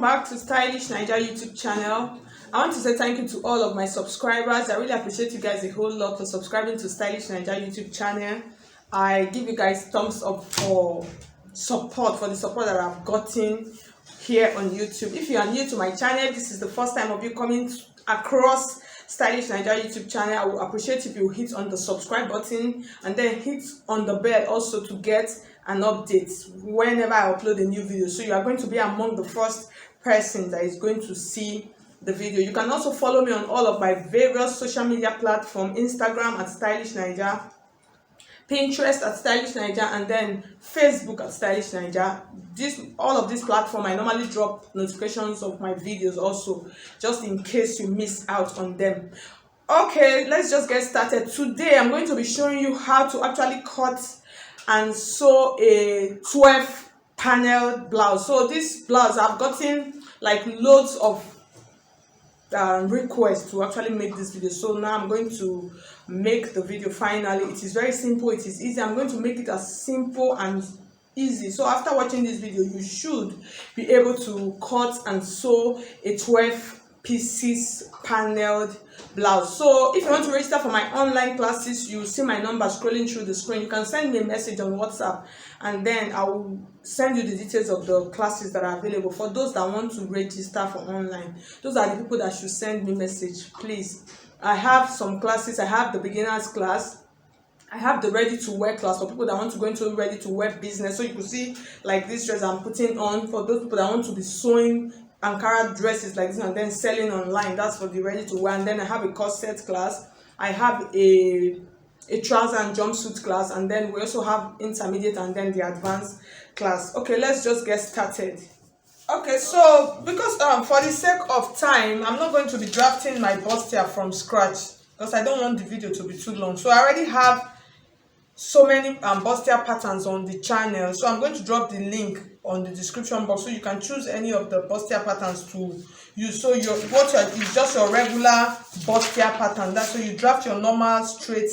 back to Stylish Naija YouTube channel. I want to say thank you to all of my subscribers. I really appreciate you guys a whole lot for subscribing to Stylish Naija YouTube channel. I give you guys thumbs up for the support that I've gotten here on YouTube. If you are new to my channel, this is the first time of you coming across Stylish Naija YouTube channel. I will appreciate if you hit on the subscribe button and then hit on the bell also to get an update whenever I upload a new video. So you are going to be among the first person that is going to see the video. You can also follow me on all of my various social media platforms: Instagram at Stylish Naija, Pinterest at Stylish Naija, and then Facebook at Stylish Naija. All of these platforms, I normally drop notifications of my videos also, just in case you miss out on them. Okay, let's just get started. Today I'm going to be showing you how to actually cut and sew a 12 panel blouse. So this blouse, I've gotten like loads of requests to actually make this video, so now I'm going to make the video. Finally, it is very simple, it is easy. I'm going to make it as simple and easy. So after watching this video, you should be able to cut and sew a 12 pieces paneled blouse. So if you want to register for my online classes, you see my number scrolling through the screen. You can send me a message on WhatsApp and then I will send you the details of the classes that are available. For those that want to register for online, those are the people that should send me message, please. I have some classes. I have the beginners class, I have the ready to wear class for people that want to go into ready to wear business. So you can see like this dress I'm putting on, for those people that want to be sewing Ankara dresses like this and then selling online. That's for the ready to wear. And then I have a corset class, I have a trouser and jumpsuit class, and then we also have intermediate and then the advanced class. Okay, let's just get started. Okay, so because for the sake of time, I'm not going to be drafting my bustier from scratch because I don't want the video to be too long. So I already have so many bustier patterns on the channel, so I'm going to drop the link on the description box so you can choose any of the bustier patterns to use. So is just your regular bustier pattern. That's so you draft your normal straight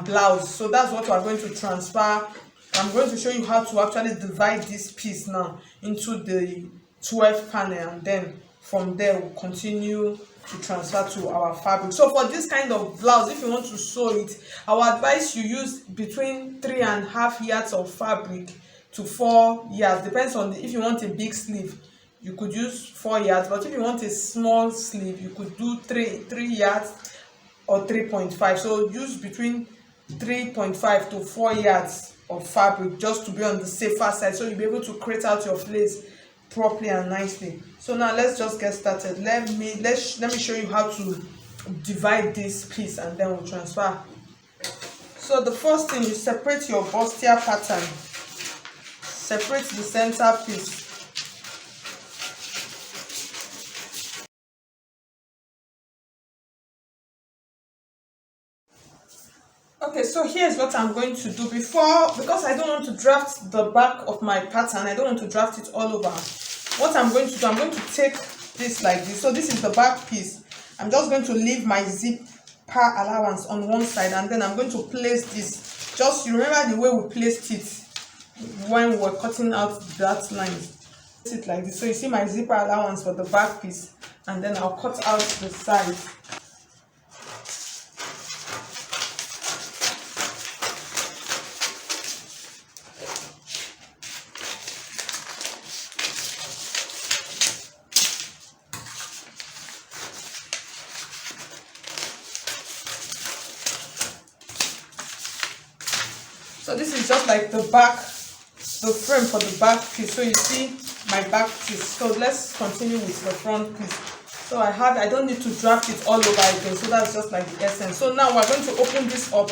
blouse. So that's what we're going to transfer. I'm going to show you how to actually divide this piece now into the 12 panel, and then from there we'll continue to transfer to our fabric. So for this kind of blouse, if you want to sew it, I would advise you use between 3.5 yards of fabric to 4 yards. Depends on if you want a big sleeve, you could use 4 yards, but if you want a small sleeve, you could do 3 yards or 3.5. So use between 3.5 to 4 yards of fabric just to be on the safer side, so you'll be able to create out your flace properly and nicely. So now let's just get started. Let me show you how to divide this piece and then we'll transfer. So the first thing, you separate your bustier pattern, separate the center piece. Okay, so here's what I'm going to do because I don't want to draft the back of my pattern, I don't want to draft it all over. What I'm going to do, I'm going to take this like this. So this is the back piece. I'm just going to leave my zipper allowance on one side, and then I'm going to place this. Just you remember the way we placed it when we were cutting out that line. Place it like this. So you see my zipper allowance for the back piece, and then I'll cut out the side. So this is just like the frame for the back piece. So you see my back piece. So let's continue with the front piece. So I don't need to draft it all over again. So that's just like the essence. So now we're going to open this up,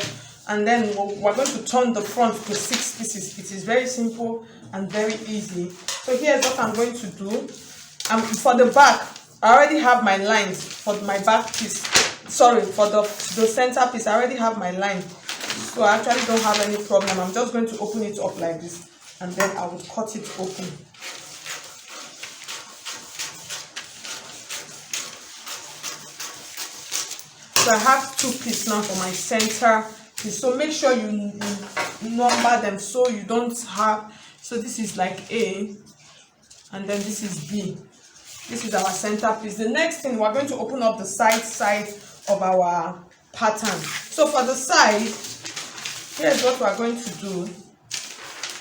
and then we're going to turn the front to 6 pieces. It is very simple and very easy. So here's what I'm going to do. For the back, I already have my lines for my back piece. Sorry, for the center piece, I already have my line. So I actually don't have any problem. I'm just going to open it up like this, and then I will cut it open. So I have 2 pieces now for my center piece. So make sure you number them so you don't have. So this is like A, and then this is B. This is our center piece. The next thing, we're going to open up the side of our pattern. So for the side, here's what we're going to do.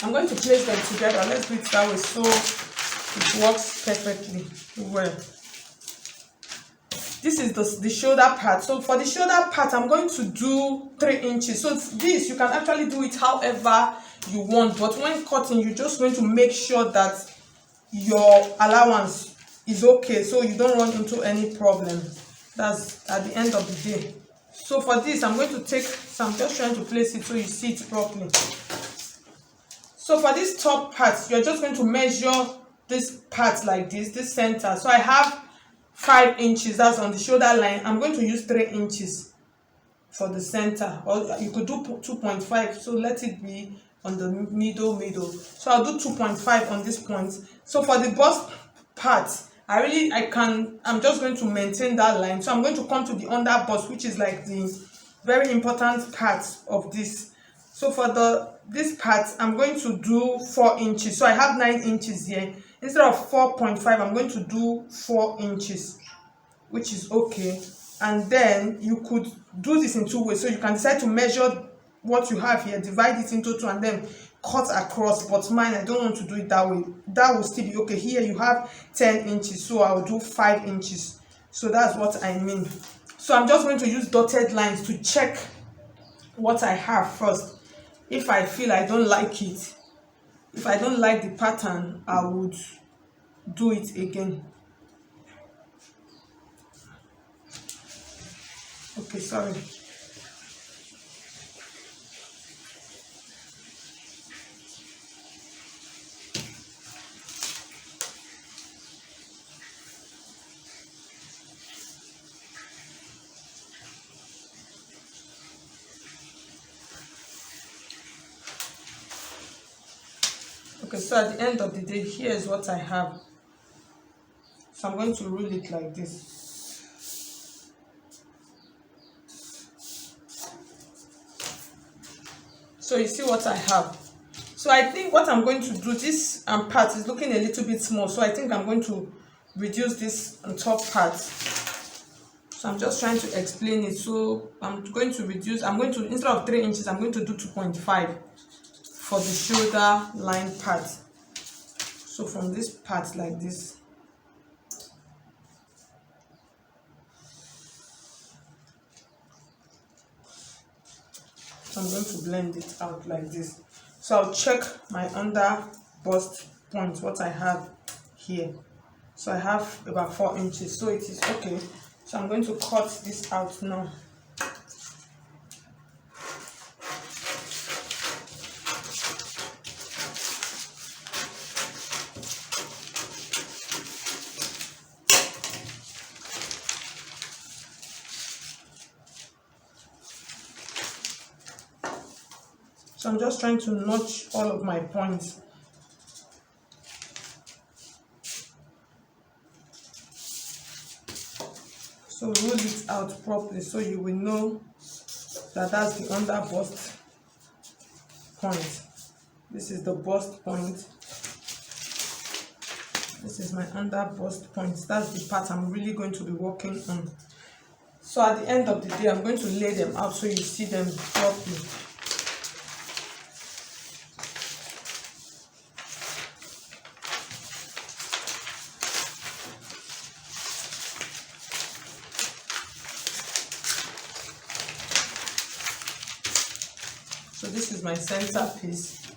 I'm going to place them together. Let's do it that way so it works perfectly well. This is the shoulder part. So for the shoulder part, I'm going to do 3 inches. So this, you can actually do it however you want, but when cutting, you're just going to make sure that your allowance is okay, so you don't run into any problem. That's at the end of the day. So for this, I'm going to take, so I'm just trying to place it so you see it properly. So for this top part, you're just going to measure this part like this center. So I have 5 inches, that's on the shoulder line. I'm going to use 3 inches for the center, or you could do 2.5, so let it be on the middle. So I'll do 2.5 on this point. So for the bust part, I'm just going to maintain that line. So I'm going to come to the under bust, which is like the very important part of this. So for this part, I'm going to do 4 inches. So I have 9 inches here. Instead of 4.5, I'm going to do 4 inches, which is okay. And then you could do this in 2 ways. So you can decide to measure what you have here, divide it into 2, and then cut across. But mine, I don't want to do it that way. That will still be okay. Here you have 10 inches, so I'll do 5 inches. So that's what I mean. So I'm just going to use dotted lines to check what I have first. If I feel I don't like it, if I don't like the pattern, I would do it again. Okay, sorry. Okay, so at the end of the day, here's what I have. So I'm going to roll it like this. So you see what I have. So I think what I'm going to do, this part is looking a little bit small, so I think I'm going to reduce this on top part. So I'm just trying to explain it. So I'm going to reduce, instead of 3 inches, I'm going to do 2.5 for the shoulder line part. So from this part like this. So I'm going to blend it out like this. So I'll check my under bust point, what I have here. So I have about 4 inches, so it is okay. So I'm going to cut this out now. So I'm just trying to notch all of my points. So roll it out properly so you will know that that's the under bust point. This is the bust point. This is my under bust point. That's the part I'm really going to be working on. So at the end of the day, I'm going to lay them out so you see them properly. So this is my center piece.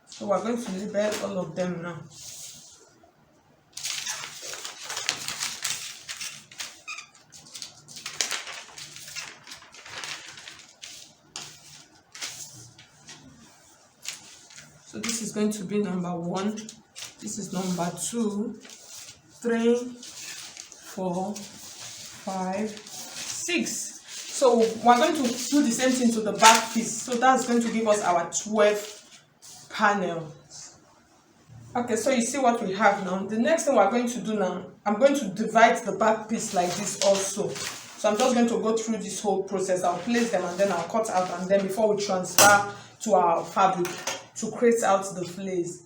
So we're going to label all of them now. So this is going to be number 1. This is number 2, 3, 4, 5, 6. So we're going to do the same thing to the back piece. So that's going to give us our 12 panel. Okay, so you see what we have now. The next thing we're going to do now, I'm going to divide the back piece like this also. So I'm just going to go through this whole process. I'll place them and then I'll cut out, and then before we transfer to our fabric to create out the flares.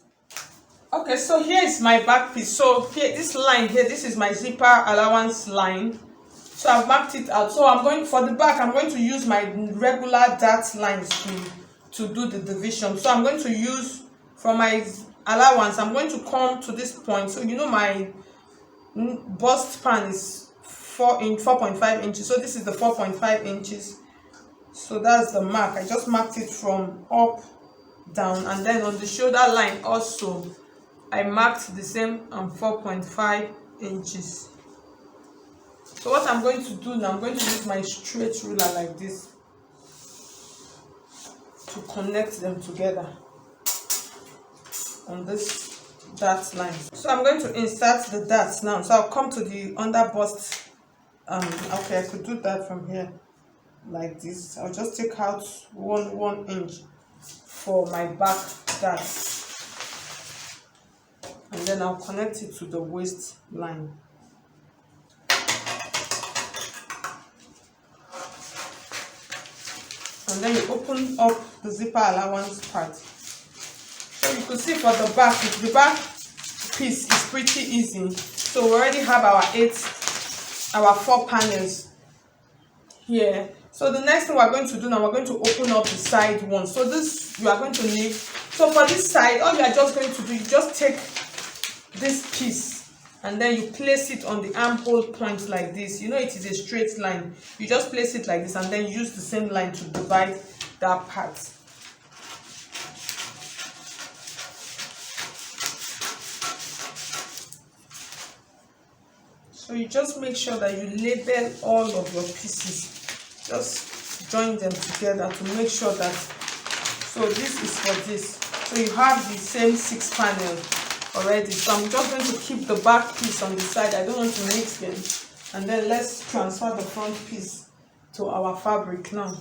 Okay, so here is my back piece. So here, this line here, this is my zipper allowance line. So I've marked it out. So I'm going for the back, I'm going to use my regular dart lines to do the division. So I'm going to use from my allowance, I'm going to come to this point. So you know my bust pan is 4.5 inches. So this is the 4.5 inches. So that's the mark. I just marked it from up down, and then on the shoulder line also I marked the same 4.5 inches. So what I'm going to do now, I'm going to use my straight ruler like this to connect them together on this dart line. So I'm going to insert the darts now. So I'll come to the under bust. Okay, I could do that from here like this. I'll just take out 1 inch for my back darts, and then I'll connect it to the waist line. And then you open up the zipper allowance part. So you can see for the back piece is pretty easy. So we already have our 4 panels here. So the next thing we're going to do now, we're going to open up the side one. So this you are going to leave. So for this side, all you are just going to do, you just take this piece and then you place it on the armhole point like this. You know it is a straight line. You just place it like this and then use the same line to divide that part. So you just make sure that you label all of your pieces. Just join them together to make sure that, so this is for this. So you have the same 6 panels already. So I'm just going to keep the back piece on the side. I don't want to mix them. And then let's transfer the front piece to our fabric now.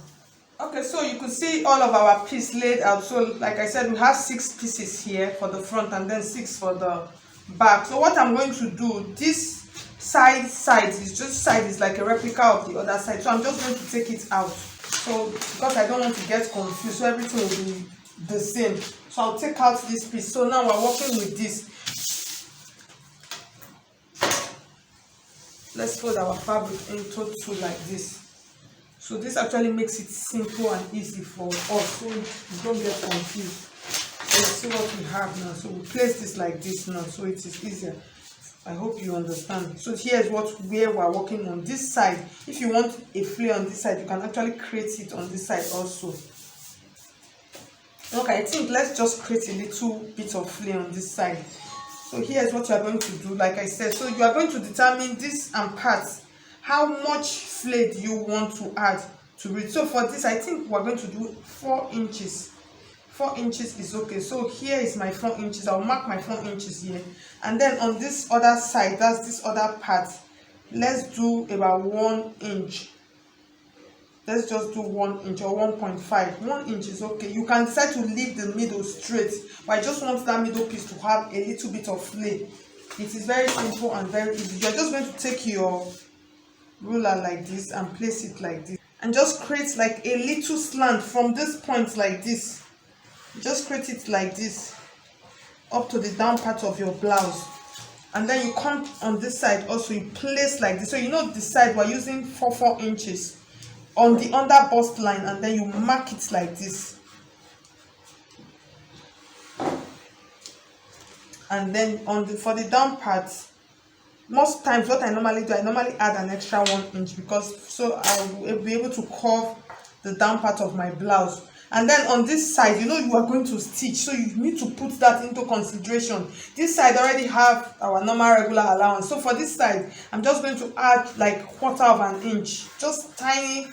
Okay, so you could see all of our piece laid out. So like I said, we have 6 pieces here for the front and then 6 for the back. So what I'm going to do, this side is like a replica of the other side. So I'm just going to take it out. So because I don't want to get confused, so everything will be the same. So I'll take out this piece. So now we're working with this. Let's fold our fabric into 2 like this. So this actually makes it simple and easy for us, so you don't get confused. So let's see what we have now. So we place this like this now, so it is easier. I hope you understand. So here's where we're working on this side. If you want a flare on this side, you can actually create it on this side also. Okay, I think let's just create a little bit of flare on this side. So here's what you are going to do. Like I said, so you are going to determine this and parts, how much flare do you want to add to it. So for this, I think we're going to do 4 inches. 4 inches is okay. So here is my 4 inches. I'll mark my 4 inches here, and then on this other side, that's this other part, let's do about 1 inch. Let's just do 1 inch or 1.5. 1 inch is okay. You can decide to leave the middle straight, but I just want that middle piece to have a little bit of flare. It is very simple and very easy. You're just going to take your ruler like this and place it like this, and just create like a little slant from this point like this. Just create it like this up to the down part of your blouse, and then you come on this side also, you place like this. So you know this side we're using 4 inches on the under bust line, and then you mark it like this, and then on the for the down part, most times what I normally do, I normally add an extra 1 inch, because so I will be able to curve the down part of my blouse. And then on this side, you know you are going to stitch, so you need to put that into consideration. This side already have our normal regular allowance, so for this side I'm just going to add like 1/4 inch, just tiny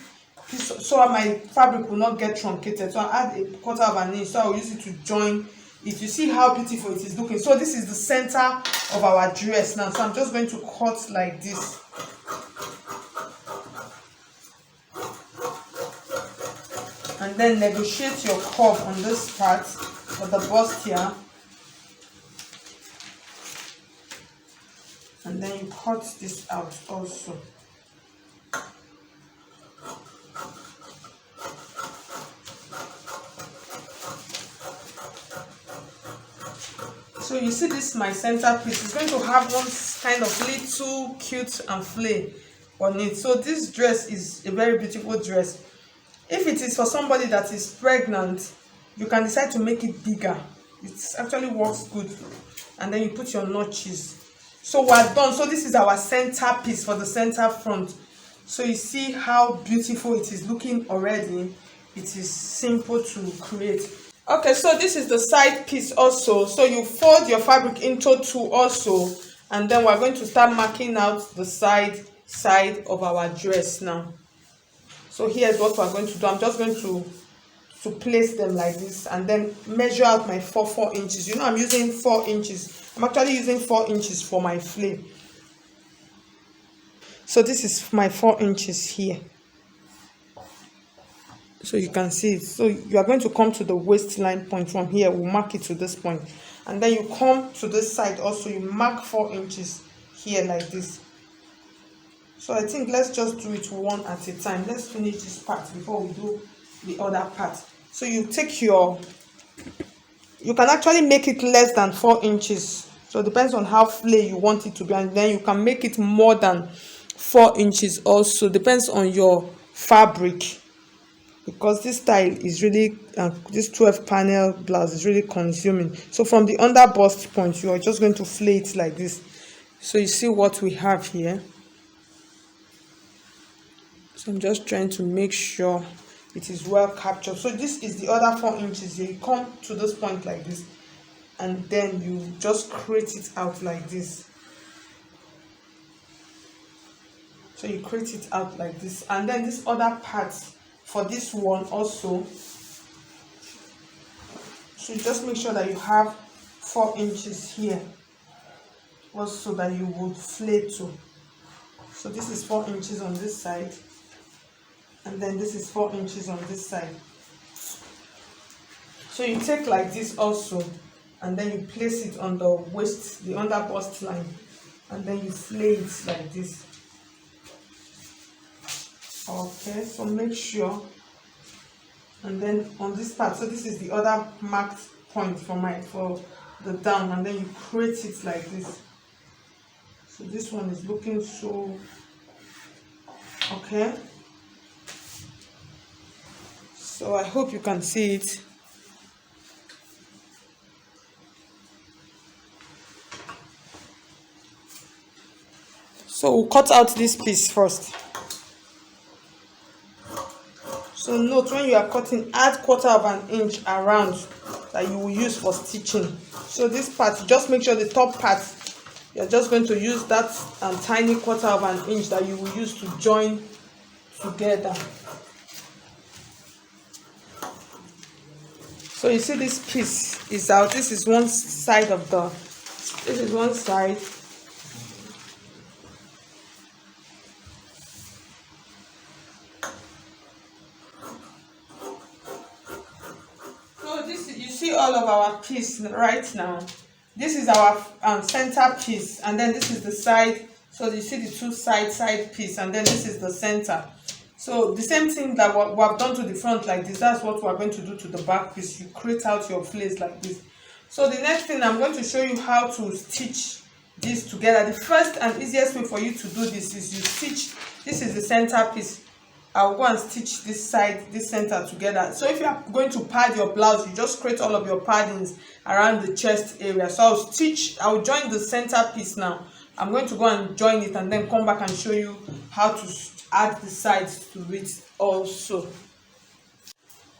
piece, so my fabric will not get truncated. So I'll add a 1/4 inch, so I'll use it to join it. You see how beautiful it is looking. So this is the center of our dress now, so I'm just going to cut like this. And then negotiate your curve on this part for the bustier, and then you cut this out also. So you see this my center piece is going to have one kind of little cute and flare on it. So this dress is a very beautiful dress. If it is for somebody that is pregnant, you can decide to make it bigger. It actually works good. And then you put your notches. So we're done. So this is our center piece for the center front. So you see how beautiful it is looking already. It is simple to create. Okay, so this is the side piece also. So you fold your fabric into two also, and then we're going to start marking out the side of our dress now. So here's what we're going to do. I'm just going to place them like this and then measure out my 4 inches. You know, I'm using 4 inches. I'm actually using 4 inches for my flare. So this is my 4 inches here. So you can see it. So you are going to come to the waistline point from here. We'll mark it to this point, and then you come to this side also. You mark 4 inches here like this. So I think let's just do it one at a time. Let's finish this part before we do the other part. So you take your, you can actually make it less than 4 inches. So it depends on how flare you want it to be, and then you can make it more than 4 inches also. Depends on your fabric, because this style is really this 12 panel blouse is really consuming. So from the under bust point, you are just going to flare it like this. So you see what we have here. So I'm just trying to make sure it is well captured. So this is the other 4 inches here. You come to this point like this, and then you just create it out like this. So you create it out like this, and then this other part for this one also. So just make sure that you have 4 inches here also that you would flare to. So this is 4 inches on this side, and then this is 4 inches on this side. So you take like this also, and then you place it on the waist, the under bust line, and then you flare it like this. Okay, so make sure, and then on this part, so this is the other marked point for the down, and then you create it like this. So this one is looking so okay. So I hope you can see it. So we'll cut out this piece first. So note, when you are cutting, add 1/4 inch around that you will use for stitching. So this part, just make sure the top part, you're just going to use that tiny 1/4 inch that you will use to join together. So you see this piece is out. This is one side of the, this is one side. All of our piece right now. This is our center piece, and then this is the side. So you see the two side piece, and then this is the center. So the same thing that we have done to the front like this, that's what we're going to do to the back piece. You create out your flares like this. So the next thing, I'm going to show you how to stitch this together. The first and easiest way for you to do this is you stitch, this is the center piece. I'll go and stitch this side, this center together. So if you are going to pad your blouse, you just create all of your paddings around the chest area. So I'll join the center piece now. I'm going to go and join it and then come back and show you how to add the sides to it also.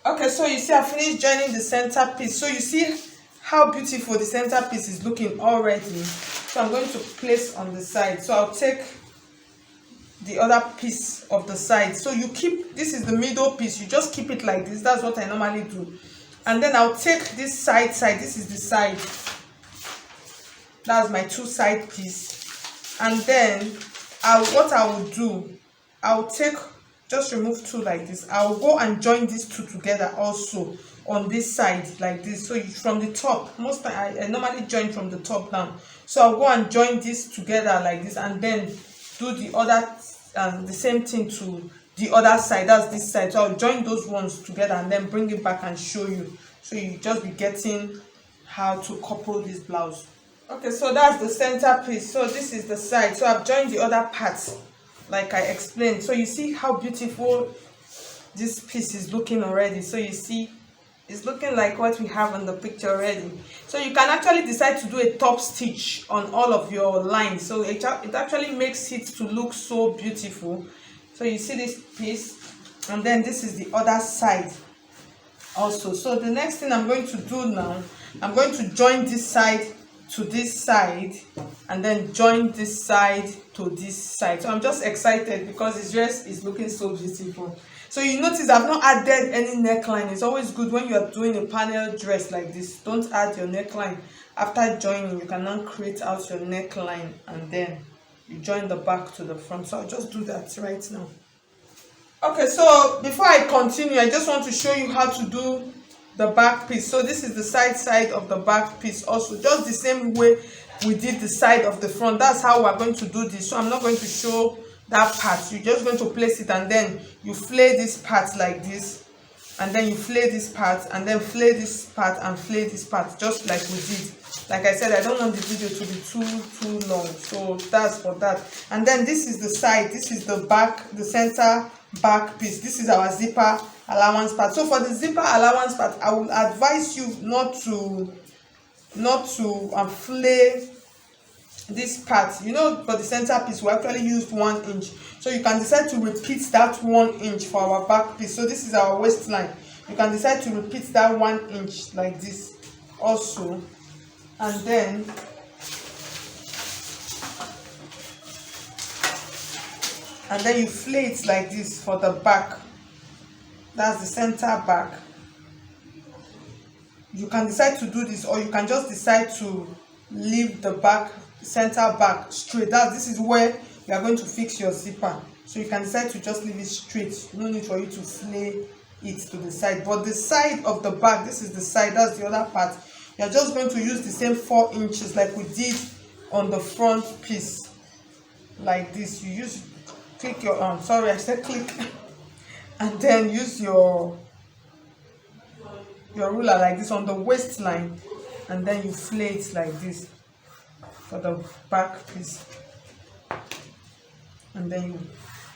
Okay, so you see I finished joining the center piece. So you see how beautiful the center piece is looking already. So I'm going to place on the side. So I'll take the other piece of the side. So you keep, this is the middle piece, you just keep it like this. That's what I normally do. And then I'll take this side, this is the side. That's my two side piece. And then what I will do, I'll take, just remove two like this. I'll go and join these two together also on this side like this. So from the top, most time I normally join from the top down. So I'll go and join this together like this, and then do the other the same thing to the other side. That's this side. So I'll join those ones together and then bring it back and show you. So you just be getting how to couple this blouse. Okay, so that's the center piece. So this is the side. So I've joined the other parts like I explained. So you see how beautiful this piece is looking already. So you see it's looking like what we have on the picture already. So you can actually decide to do a top stitch on all of your lines. So it actually makes it to look so beautiful. So you see this piece, and then this is the other side also. So the next thing I'm going to do now, I'm going to join this side to this side, and then join this side to this side. So I'm just excited because this dress is looking so beautiful. So you notice I've not added any neckline. It's always good when you are doing a panel dress like this, don't add your neckline. After joining, you can now create out your neckline, and then you join the back to the front. So I'll just do that right now. Okay, so before I continue, I just want to show you how to do the back piece. So this is the side of the back piece also, just the same way we did the side of the front. That's how we're going to do this. So I'm not going to show that part. You're just going to place it, and then you flay this part like this, and then you flay this part, and then flay this part, and flay this part, just like we did. Like I said, I don't want the video to be too long, so that's for that. And then this is the side, this is the back, the center back piece. This is our zipper allowance part. So for the zipper allowance part, I will advise you not to flay this part. You know, for the center piece we actually used 1 inch, so you can decide to repeat that 1 inch for our back piece. So this is our waistline. You can decide to repeat that 1 inch like this also, and then you flay it like this for the back. That's the center back. You can decide to do this, or you can just decide to leave the back, center back straight. This is where you are going to fix your zipper. So you can decide to just leave it straight. No need for you to flay it to the side. But the side of the back, this is the side, that's the other part. You are just going to use the same 4 inches like we did on the front piece. Like this. You click your arm. Sorry, I said click. And then use your ruler like this on the waistline, and then you flay it like this for the back piece, and then you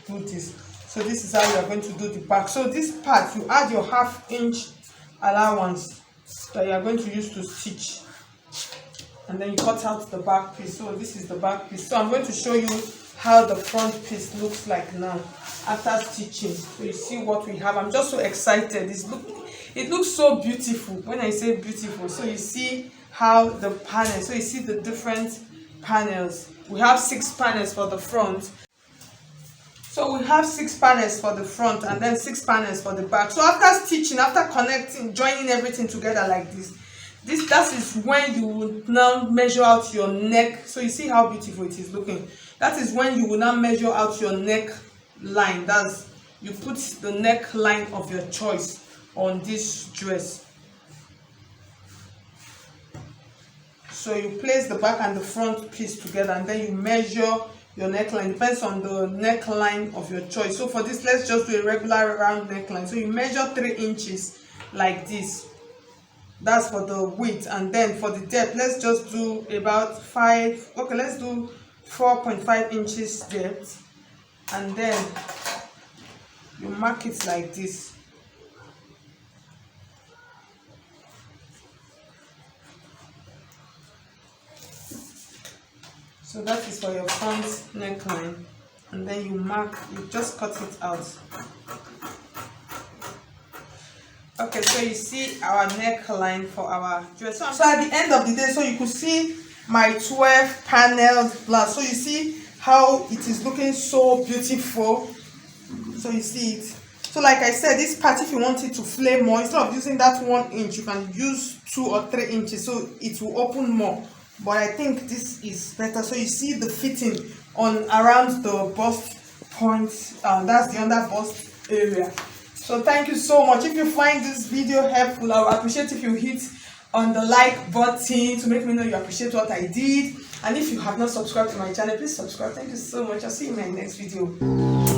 do this. So this is how you are going to do the back. So this part, you add your 1/2 inch allowance that you are going to use to stitch, and then you cut out the back piece. So this is the back piece. So I'm going to show you how the front piece looks like now after stitching. So you see what we have. I'm just so excited. It looks so beautiful. When I say beautiful, so you see how the panels, so you see the different panels. We have 6 panels for the front. So we have 6 panels for the front, and then 6 panels for the back. So after stitching, after connecting, joining everything together like this, that is when you will now measure out your neck. So you see how beautiful it is looking. That is when you will now measure out your neck line. That's, you put the neckline of your choice on this dress. So you place the back and the front piece together, and then you measure your neckline. Depends on the neckline of your choice. So for this, let's just do a regular round neckline. So you measure 3 inches like this. That's for the width. And then for the depth, let's just do about 5. Okay, let's do 4.5 inches depth, and then you mark it like this. So that is for your front neckline, and then you just cut it out. Okay, so you see our neckline for our dress. So at the end of the day, so you could see my 12 paneled blouse. So you see how it is looking so beautiful. So you see it. So like I said, this part, if you want it to flay more, instead of using that 1 inch, you can use 2 or 3 inches, so it will open more. But I think this is better. So you see the fitting on around the bust point. That's the under bust area. So thank you so much. If you find this video helpful, I would appreciate if you hit on the like button to make me know you appreciate what I did. And if you have not subscribed to my channel, please subscribe. Thank you so much. I'll see you in my next video.